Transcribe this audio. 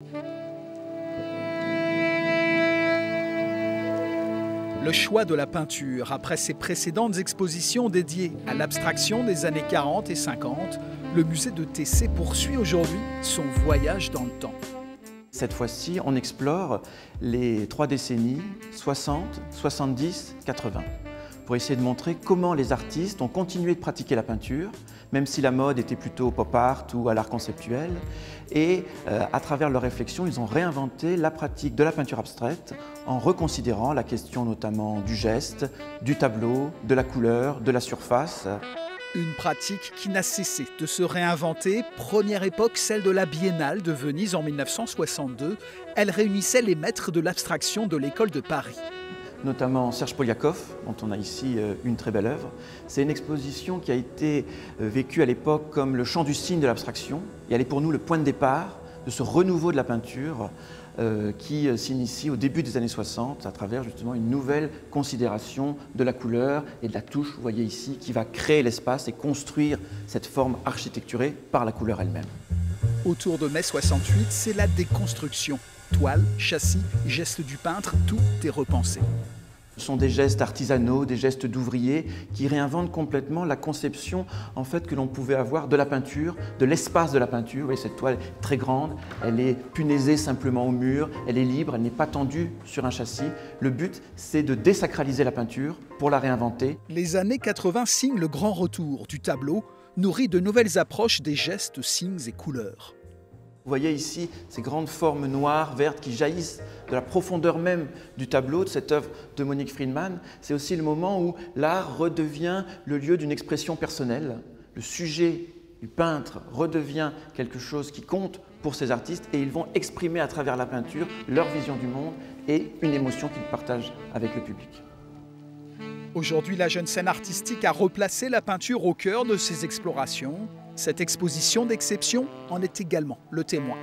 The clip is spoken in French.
Le choix de la peinture, après ses précédentes expositions dédiées à l'abstraction des années 40 et 50, le musée de Tessé poursuit aujourd'hui son voyage dans le temps. Cette fois-ci, on explore les 3 décennies 60, 70, 80 pour essayer de montrer comment les artistes ont continué de pratiquer la peinture, même si la mode était plutôt au pop art ou à l'art conceptuel. Et à travers leurs réflexions, ils ont réinventé la pratique de la peinture abstraite en reconsidérant la question notamment du geste, du tableau, de la couleur, de la surface. Une pratique qui n'a cessé de se réinventer. Première époque, celle de la Biennale de Venise en 1962. Elle réunissait les maîtres de l'abstraction de l'école de Paris. Notamment Serge Poliakoff, dont on a ici une très belle œuvre. C'est une exposition qui a été vécue à l'époque comme le chant du cygne de l'abstraction. Et elle est pour nous le point de départ de ce renouveau de la peinture qui s'initie au début des années 60 à travers justement une nouvelle considération de la couleur et de la touche, vous voyez ici, qui va créer l'espace et construire cette forme architecturée par la couleur elle-même. Autour de mai 68, c'est la déconstruction. Toile, châssis, gestes du peintre, tout est repensé. Ce sont des gestes artisanaux, des gestes d'ouvriers qui réinventent complètement la conception en fait, que l'on pouvait avoir de la peinture, de l'espace de la peinture. Vous voyez, cette toile est très grande, elle est punaisée simplement au mur, elle est libre, elle n'est pas tendue sur un châssis. Le but, c'est de désacraliser la peinture pour la réinventer. Les années 80 signent le grand retour du tableau, nourri de nouvelles approches des gestes, signes et couleurs. Vous voyez ici ces grandes formes noires, vertes qui jaillissent de la profondeur même du tableau, de cette œuvre de Monique Friedman. C'est aussi le moment où l'art redevient le lieu d'une expression personnelle. Le sujet du peintre redevient quelque chose qui compte pour ces artistes et ils vont exprimer à travers la peinture leur vision du monde et une émotion qu'ils partagent avec le public. Aujourd'hui, la jeune scène artistique a replacé la peinture au cœur de ses explorations. Cette exposition d'exception en est également le témoin.